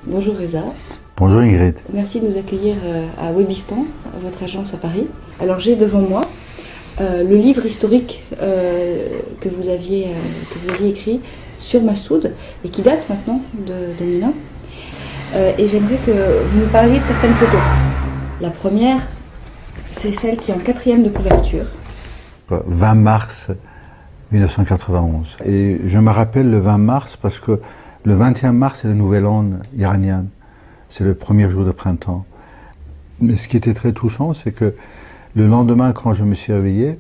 Bonjour Reza. Bonjour Ingrid. Merci de nous accueillir à Webistan, votre agence à Paris. Alors j'ai devant moi le livre historique que vous aviez écrit sur Massoud et qui date maintenant de 2001. Et j'aimerais que vous nous parliez de certaines photos. La première, c'est celle qui est en 4e de couverture. 20 mars 1991. Et je me rappelle le 20 mars parce que le 21 mars, c'est le nouvel an iranien. C'est le premier jour de printemps. Mais ce qui était très touchant, c'est que le lendemain, quand je me suis réveillé,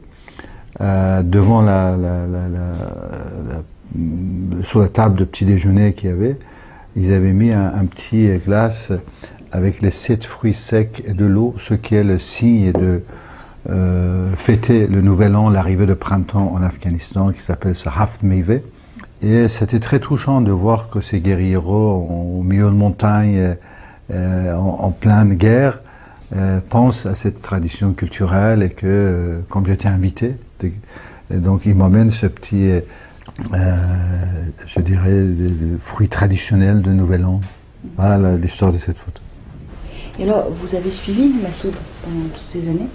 devant sur la table de petit déjeuner qu'il y avait, ils avaient mis un petit glace avec les 7 fruits secs et de l'eau, ce qui est le signe de fêter le nouvel an, l'arrivée de printemps en Afghanistan, qui s'appelle ce Haft Meyveh. Et c'était très touchant de voir que ces guerrieros au milieu de montagnes, en pleine guerre, pensent à cette tradition culturelle et que, comme j'étais invité, donc ils m'emmènent ce petit, je dirais, des fruits traditionnels de Nouvel An. Voilà l'histoire de cette photo. Et alors, vous avez suivi Massoud pendant toutes ces années,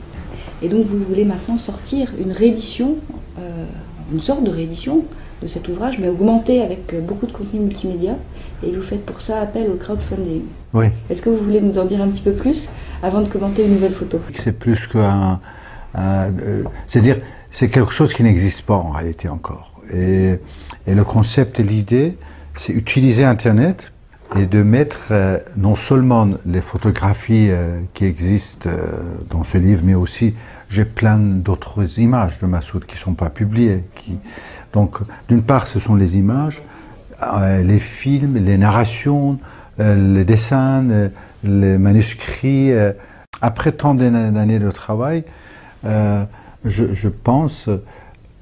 et donc vous voulez maintenant sortir une réédition, une sorte de réédition de cet ouvrage, mais augmenté avec beaucoup de contenu multimédia, et vous faites pour ça appel au crowdfunding. Oui. Est-ce que vous voulez nous en dire un petit peu plus avant de commenter une nouvelle photo? C'est plus qu'un... c'est-à-dire, c'est quelque chose qui n'existe pas en réalité encore. Et le concept et l'idée, c'est utiliser Internet et de mettre non seulement les photographies qui existent dans ce livre, mais aussi j'ai plein d'autres images de Massoud qui ne sont pas publiées. Donc, d'une part, ce sont les images, les films, les narrations, les dessins, les manuscrits. Après tant d'années de travail, je pense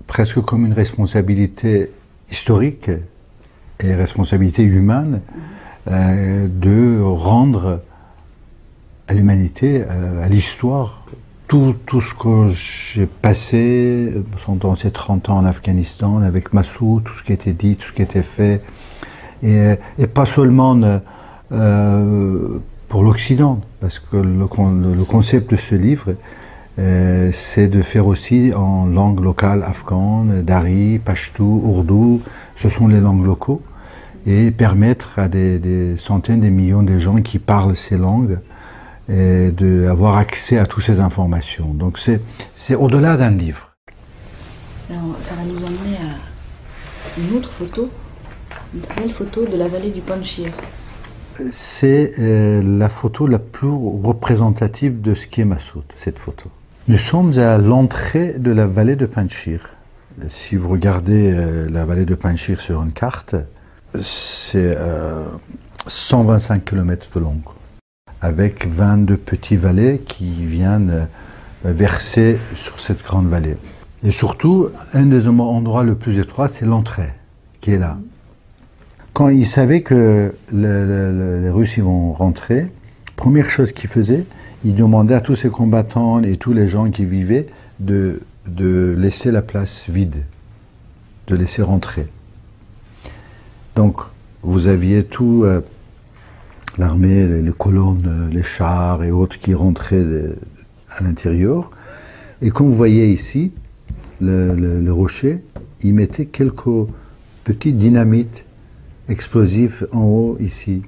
presque comme une responsabilité historique et responsabilité humaine de rendre à l'humanité, à l'histoire, tout ce que j'ai passé pendant ces 30 ans en Afghanistan avec Massoud, tout ce qui a été dit, tout ce qui a été fait, et pas seulement pour l'Occident, parce que le concept de ce livre, c'est de faire aussi en langue locale afghane, dari, pashto, ourdou, ce sont les langues locaux, et permettre à des centaines de millions de gens qui parlent ces langues et d'avoir accès à toutes ces informations. Donc c'est au-delà d'un livre. Alors ça va nous emmener à une autre photo, une belle photo de la vallée du Panjshir. C'est la photo la plus représentative de ce qu'est Massoud, cette photo. Nous sommes à l'entrée de la vallée de Panjshir. Si vous regardez la vallée de Panjshir sur une carte, c'est 125 km de long, avec 22 petits vallées qui viennent verser sur cette grande vallée. Et surtout, un des endroits le plus étroits, c'est l'entrée, qui est là. Quand ils savaient que les Russes ils vont rentrer, première chose qu'ils faisaient, ils demandaient à tous ces combattants et tous les gens qui vivaient de laisser la place vide, de laisser rentrer. Donc, vous aviez tout l'armée, les colonnes, les chars et autres qui rentraient à l'intérieur. Et comme vous voyez ici, le rocher, ils mettaient quelques petites dynamites explosives en haut ici.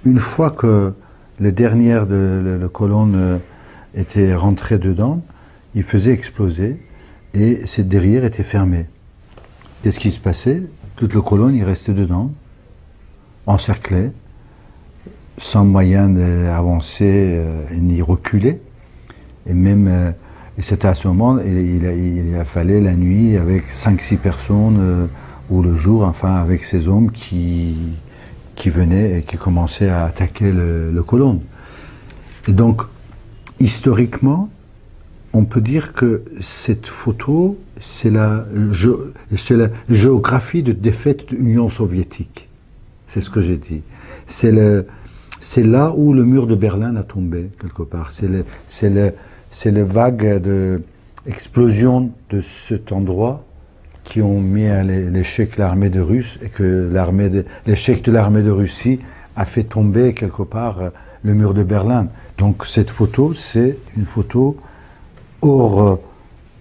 Une fois que les dernières de la colonne étaient rentrées dedans, ils faisaient exploser et cette derrière était fermée. Qu'est-ce qui se passait? Toute la colonne, il restait dedans, encerclée, sans moyen d'avancer ni reculer. Et même, c'était à ce moment, il a fallu la nuit avec 5-6 personnes, ou le jour, enfin, avec ces hommes qui venaient et qui commençaient à attaquer le colonne. Et donc, historiquement, on peut dire que cette photo, c'est la géographie de défaite de l'Union soviétique. C'est ce que j'ai dit. C'est là où le mur de Berlin a tombé, quelque part. C'est les vagues d'explosion de cet endroit qui ont mis à l'échec l'armée de Russie et que l'échec de l'armée de Russie a fait tomber quelque part le mur de Berlin. Donc cette photo, c'est une photo hors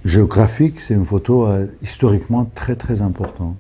géographique, c'est une photo historiquement très très importante.